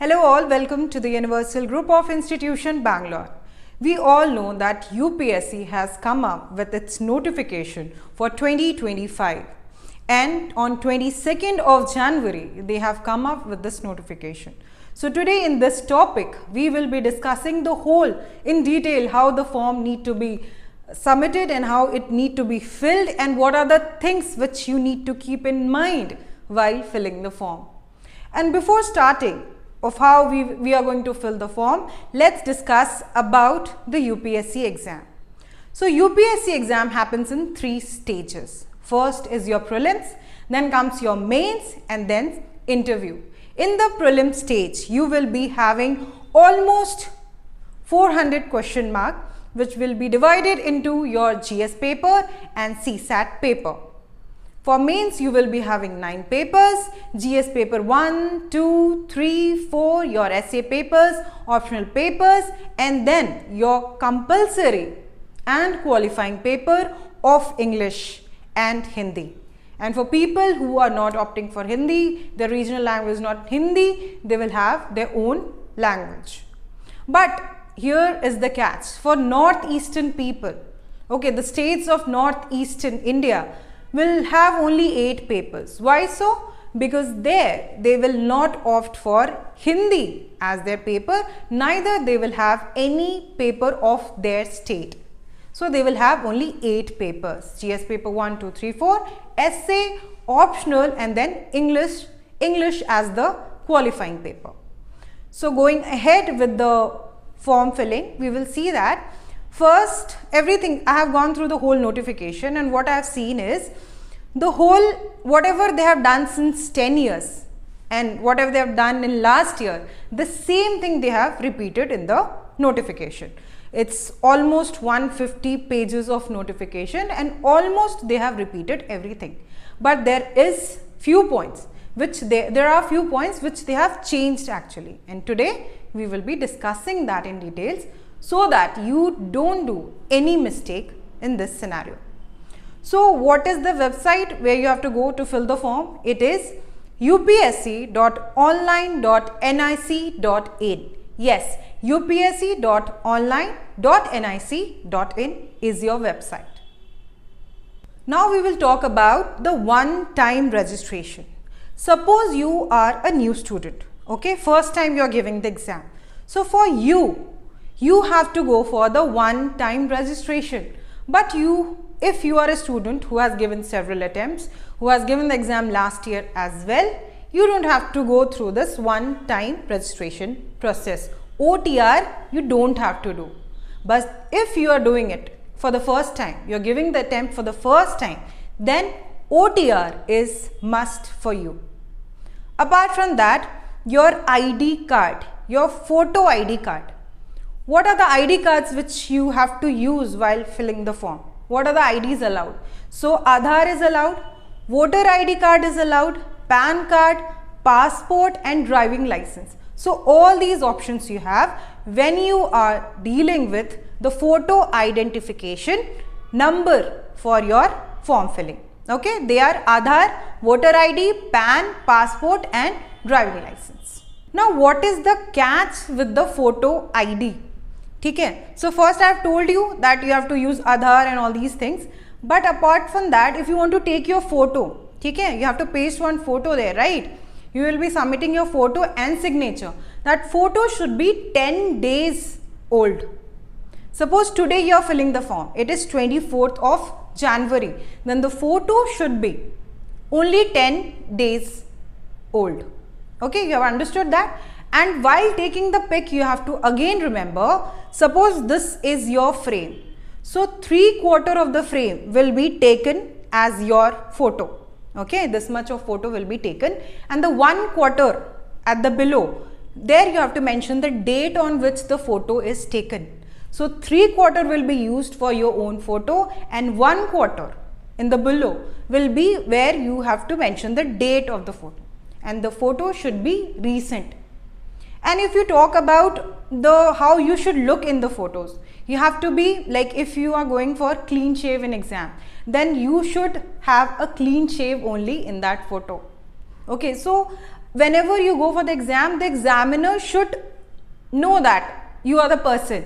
Hello all, welcome to the Universal Group of Institution Bangalore. We all know that UPSC has come up with its notification for 2025 and on 22nd of January they have come up with this notification. So today in this topic we will be discussing the whole in detail how the form need to be submitted and how it need to be filled and what are the things which you need to keep in mind while filling the form. And before starting of how we are going to fill the form, let's discuss about the UPSC exam. So UPSC exam happens in 3 stages. First is your prelims, then comes your mains and then interview. In the prelim stage, you will be having almost 400 question mark which will be divided into your GS paper and CSAT paper. For mains, you will be having 9 papers, GS paper 1, 2, 3, 4, your essay papers, optional papers and then your compulsory and qualifying paper of English and Hindi. And for people who are not opting for Hindi, the regional language is not Hindi, they will have their own language. But here is the catch, for northeastern people, okay, the states of northeastern India will have only 8 papers. Why so? Because there they will not opt for Hindi as their paper, neither they will have any paper of their state. So they will have only 8 papers, GS paper 1, 2, 3, 4, essay, optional and then English as the qualifying paper. So going ahead with the form filling, we will see that first everything, I have gone through the whole notification and what I have seen is the whole whatever they have done since 10 years and whatever they have done in last year, the same thing they have repeated in the notification. It's almost 150 pages of notification and almost they have repeated everything. But there is few points which there are few points which they have changed actually, and today we will be discussing that in details so that you don't do any mistake in this scenario. So what is the website where you have to go to fill the form? It is upsc.online.nic.in. Yes, upsc.online.nic.in is your website. Now we will talk about the one-time registration. Suppose you are a new student, okay, first time you are giving the exam. So for you have to go for the one-time registration. But if you are a student who has given several attempts, who has given the exam last year as well, you don't have to go through this one-time registration process. OTR you don't have to do. But if you are doing it for the first time, you are giving the attempt for the first time, then OTR is must for you. Apart from that, your ID card, your photo ID card. What are the ID cards which you have to use while filling the form? What are the IDs allowed? So Aadhaar is allowed, voter ID card is allowed, PAN card, passport and driving license. So all these options you have when you are dealing with the photo identification number for your form filling. Okay, they are Aadhaar, voter ID, PAN, passport and driving license. Now what is the catch with the photo ID? Okay, so first I have told you that you have to use Aadhaar and all these things. But apart from that, if you want to take your photo, okay, you have to paste one photo there, right? You will be submitting your photo and signature. That photo should be 10 days old. Suppose today you are filling the form, it is 24th of January, then the photo should be only 10 days old. Okay, you have understood that? And while taking the pic, you have to again remember, suppose this is your frame. So 3/4 of the frame will be taken as your photo. Okay, this much of photo will be taken and the 1/4 at the below, there you have to mention the date on which the photo is taken. So 3/4 will be used for your own photo and 1/4 in the below will be where you have to mention the date of the photo and the photo should be recent. And if you talk about how you should look in the photos, you have to be like, if you are going for clean shave in exam, then you should have a clean shave only in that photo. Okay, so whenever you go for the examiner should know that you are the person.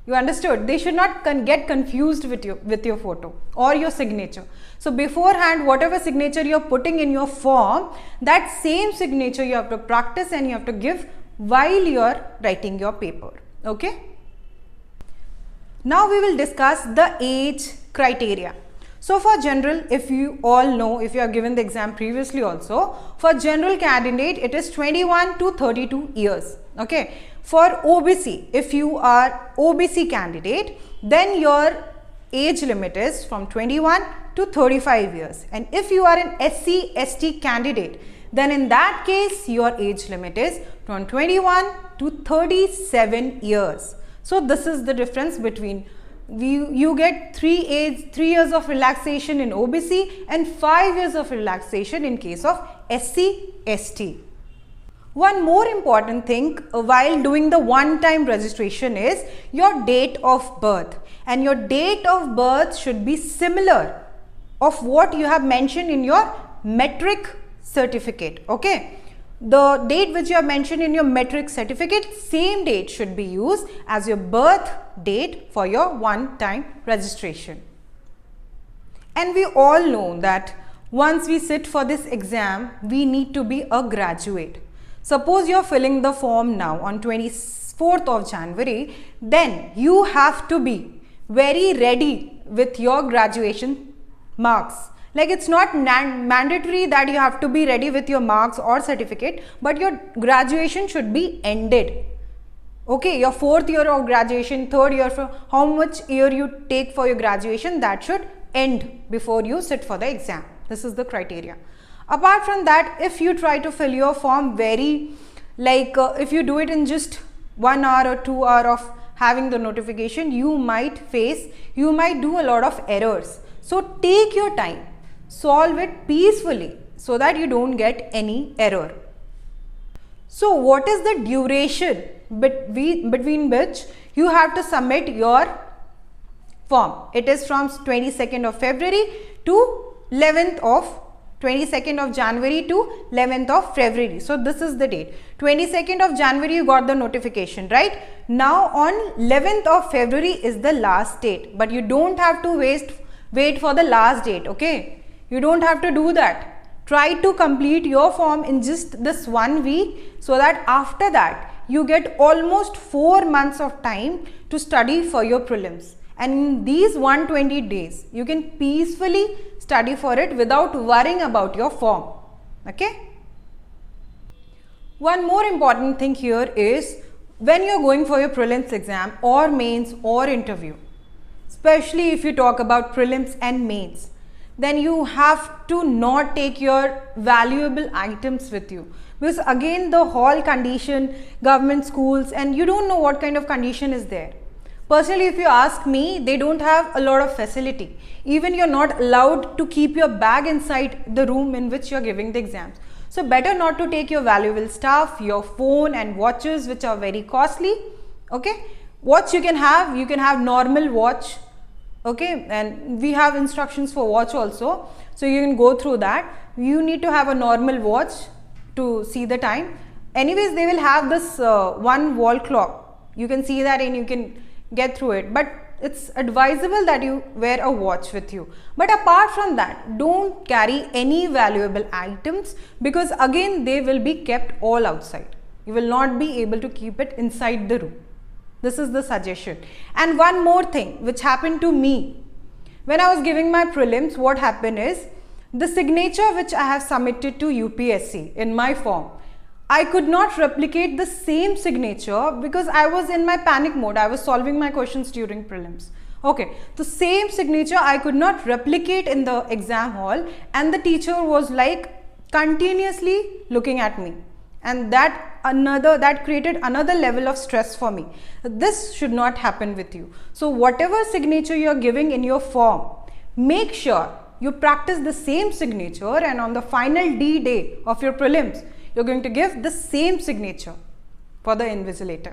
You understood? They should not get confused with your photo or your signature. So beforehand, whatever signature you are putting in your form, that same signature you have to practice and you have to give while you are writing your paper. Okay? Now we will discuss the age criteria. So for general, if you all know, if you have given the exam previously also, for general candidate it is 21 to 32 years. Okay. For OBC, if you are OBC candidate, then your age limit is from 21 to 35 years. And if you are an SC, ST candidate, then in that case your age limit is from 21 to 37 years. So this is the difference between you get 3 years of relaxation in OBC and 5 years of relaxation in case of SC, ST. One more important thing while doing the one-time registration is your date of birth, and your date of birth should be similar of what you have mentioned in your metric certificate. Okay, the date which you have mentioned in your metric certificate, same date should be used as your birth date for your one-time registration. And we all know that once we sit for this exam, we need to be a graduate. Suppose you are filling the form now on 24th of January, then you have to be very ready with your graduation marks. Like, it's not mandatory that you have to be ready with your marks or certificate, but your graduation should be ended. Okay, your 4th year of graduation, 3rd year, for how much year you take for your graduation, that should end before you sit for the exam. This is the criteria. Apart from that, if you try to fill your form if you do it in just 1 hour or 2 hours of having the notification, you might do a lot of errors. So take your time, solve it peacefully so that you don't get any error. So what is the duration between which you have to submit your form? It is from 22nd of February to 22nd of January to 11th of February. So this is the date. 22nd of January you got the notification, right? Now on 11th of February is the last date, but you don't have to wait for the last date. Okay, you don't have to do that. Try to complete your form in just this 1 week, so that after that you get almost 4 months of time to study for your prelims. And in these 120 days, you can peacefully study for it without worrying about your form. Okay? One more important thing here is when you are going for your prelims exam or mains or interview, especially if you talk about prelims and mains, then you have to not take your valuable items with you, because again the hall condition, government schools, and you don't know what kind of condition is there. Personally, if you ask me, they don't have a lot of facility. Even you're not allowed to keep your bag inside the room in which you're giving the exams. So better not to take your valuable stuff, your phone and watches, which are very costly. Okay, watch you can have normal watch. Okay, and we have instructions for watch also, so you can go through that. You need to have a normal watch to see the time. Anyways, they will have this one wall clock. You can see that and you can get through it, but it's advisable that you wear a watch with you. But apart from that, don't carry any valuable items, because again they will be kept all outside. You will not be able to keep it inside the room. This is the suggestion. And one more thing which happened to me when I was giving my prelims, what happened is the signature which I have submitted to UPSC in my form, I could not replicate the same signature because I was in my panic mode. I was solving my questions during prelims. Okay, the same signature I could not replicate in the exam hall, and the teacher was like continuously looking at me, and that created another level of stress for me. This should not happen with you. So whatever signature you are giving in your form, make sure you practice the same signature, and on the final D day of your prelims, you're going to give the same signature for the invigilator.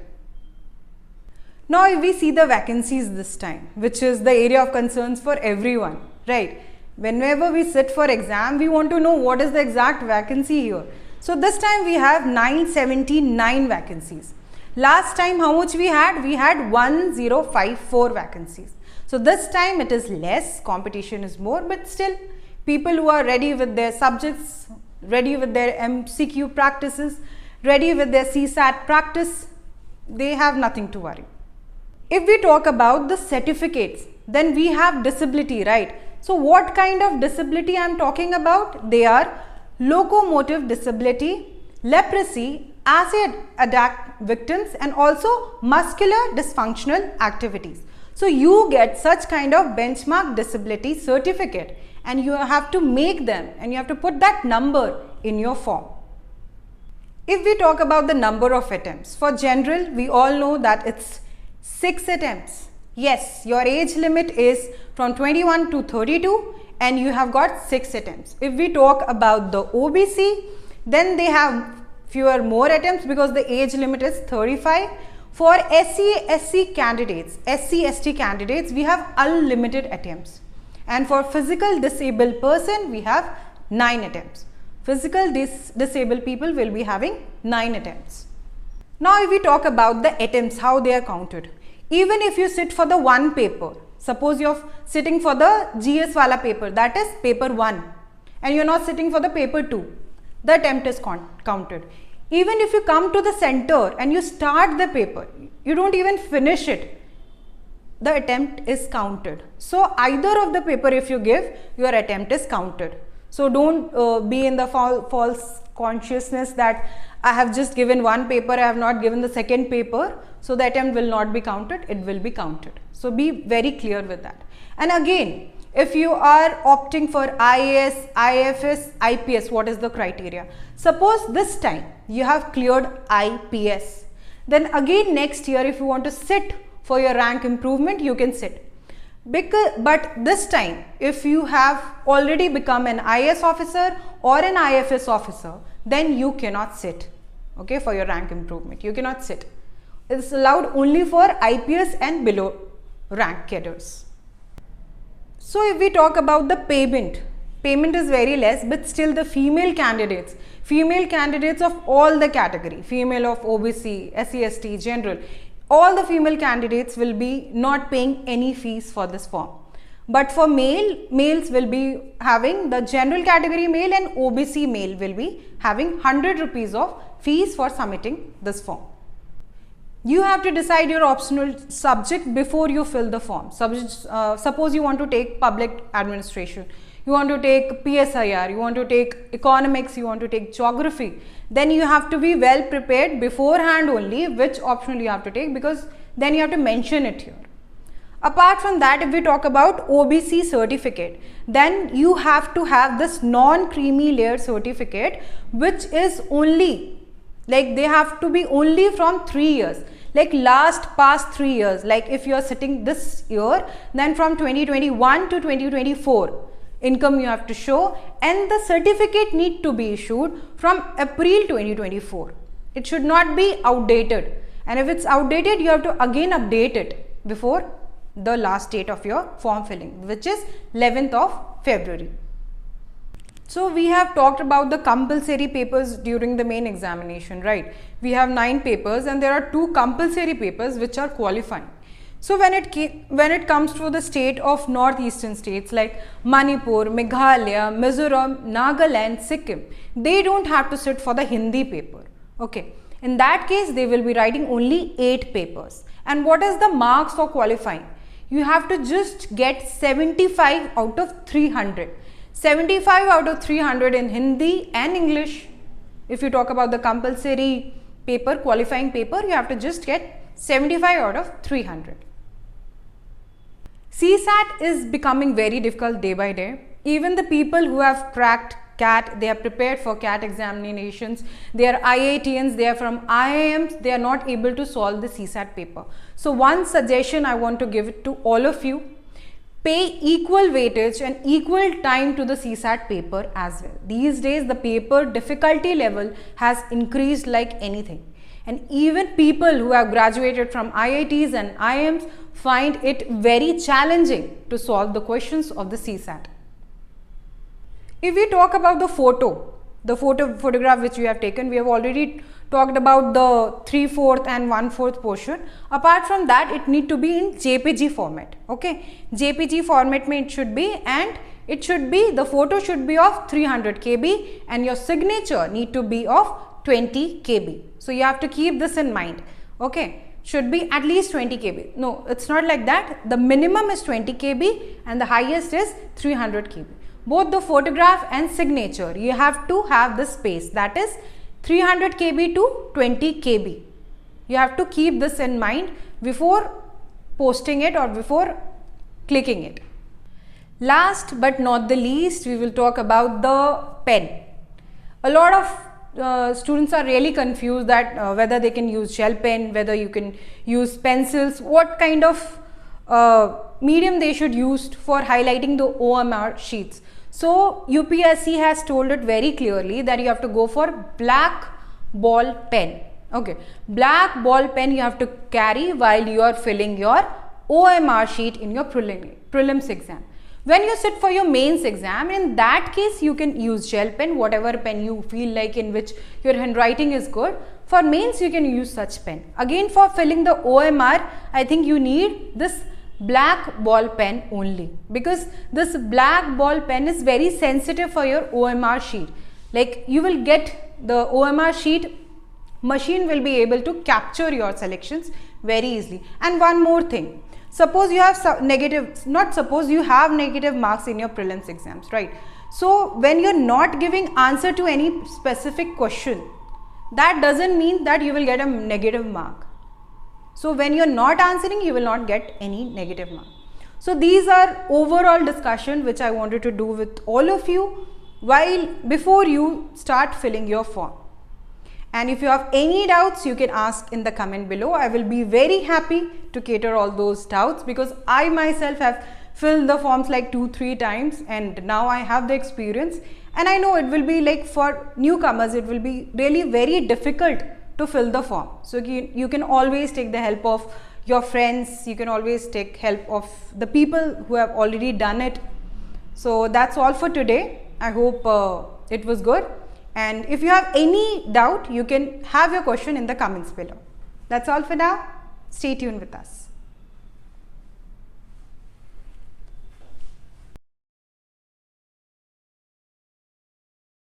Now if we see the vacancies this time, which is the area of concerns for everyone, right? Whenever we sit for exam, we want to know what is the exact vacancy here. So this time we have 979 vacancies. Last time how much we had? We had 1054 vacancies. So this time it is less, competition is more, but still people who are ready with their subjects, ready with their MCQ practices, ready with their CSAT practice, they have nothing to worry. If we talk about the certificates, then we have disability, right? So what kind of disability I am talking about? They are locomotive disability, leprosy, acid-attack victims, and also muscular dysfunctional activities. So you get such kind of benchmark disability certificate, and you have to make them and you have to put that number in your form. If we talk about the number of attempts, for general we all know that it's 6 attempts. Yes, your age limit is from 21 to 32 and you have got 6 attempts. If we talk about the OBC, then they have fewer more attempts because the age limit is 35. For SC candidates, SC/ST candidates, we have unlimited attempts. And for physical disabled person, we have 9 attempts. Physical disabled people will be having 9 attempts. Now if we talk about the attempts, how they are counted. Even if you sit for the one paper, suppose you are sitting for the GS wala paper, that is paper 1, and you are not sitting for the paper 2, the attempt is counted. Even if you come to the center and you start the paper, you don't even finish it, the attempt is counted. So either of the paper if you give, your attempt is counted. So don't be in the false consciousness that I have just given one paper, I have not given the second paper, so the attempt will not be counted, it will be counted. So be very clear with that. And again, if you are opting for IAS, IFS, IPS, what is the criteria? Suppose this time you have cleared IPS, then again next year if you want to sit for your rank improvement, you can sit. But this time if you have already become an IAS officer or an IFS officer, then you cannot sit, okay, for your rank improvement. You cannot sit. It's allowed only for IPS and below rank cadres. So if we talk about the payment is very less, but still the female candidates of all the category, female of OBC, SC/ST, general, all the female candidates will be not paying any fees for this form. But for males will be having, the general category male and OBC male will be having 100 rupees of fees for submitting this form. You have to decide your optional subject before you fill the form. Suppose you want to take public administration, you want to take PSIR, you want to take economics, you want to take geography, then you have to be well prepared beforehand only which optional you have to take, because then you have to mention it here. Apart from that, if we talk about OBC certificate, then you have to have this non-creamy layer certificate, which is only, like they have to be only from 3 years. Like past 3 years, like if you are sitting this year, then from 2021 to 2024 income you have to show, and the certificate need to be issued from April 2024. It should not be outdated, and if it's outdated you have to again update it before the last date of your form filling, which is 11th of February. So we have talked about the compulsory papers during the main examination, right? We have 9 papers and there are 2 compulsory papers which are qualifying. So when it comes to the state of northeastern states like Manipur, Meghalaya, Mizoram, Nagaland, Sikkim, they don't have to sit for the Hindi paper. Okay, in that case they will be writing only 8 papers. And what is the marks for qualifying? You have to just get 75 out of 300. 75 out of 300 in Hindi and English. If you talk about the compulsory paper, qualifying paper, you have to just get 75 out of 300. CSAT is becoming very difficult day by day. Even the people who have cracked CAT, they are prepared for CAT examinations, they are IITians, they are from IIMs, they are not able to solve the CSAT paper. So one suggestion I want to give it to all of you: pay equal weightage and equal time to the CSAT paper as well. These days the paper difficulty level has increased like anything, and even people who have graduated from IITs and IIMs find it very challenging to solve the questions of the CSAT. If we talk about the photo, the photograph which you have taken. We have already talked about the 3/4 and 1/4 portion. Apart from that, it need to be in JPG format. Okay, JPG format mein it should be, and it should be, the photo should be of 300 KB and your signature need to be of 20 KB. So you have to keep this in mind. Okay, should be at least 20 KB. No, it's not like that. The minimum is 20 KB and the highest is 300 KB. Both the photograph and signature, you have to have the space, that is 300 KB to 20 KB. You have to keep this in mind before posting it or before clicking it. Last but not the least, we will talk about the pen. A lot of students are really confused that whether they can use gel pen, whether you can use pencils, what kind of medium they should use for highlighting the OMR sheets. So UPSC has told it very clearly that you have to go for black ball pen. Okay, black ball pen you have to carry while you are filling your OMR sheet in your prelims exam. When you sit for your mains exam, in that case you can use gel pen, whatever pen you feel like in which your handwriting is good. For mains you can use such pen. Again, for filling the OMR, I think you need this black ball pen only, because this black ball pen is very sensitive for your OMR sheet. Like, you will get the OMR sheet, machine will be able to capture your selections very easily. And one more thing, suppose you have you have negative marks in your prelims exams, right? So when you're not giving answer to any specific question, that doesn't mean that you will get a negative mark. So when you're not answering, you will not get any negative mark. So these are overall discussion which I wanted to do with all of you before you start filling your form. And if you have any doubts, you can ask in the comment below. I will be very happy to cater all those doubts, because I myself have filled the forms like 2-3 times and now I have the experience, and I know it will be like, for newcomers it will be really very difficult to fill the form. So you can always take the help of your friends, you can always take help of the people who have already done it. So that's all for today. I hope it was good, and if you have any doubt, you can have your question in the comments below. That's all for now. Stay tuned with us.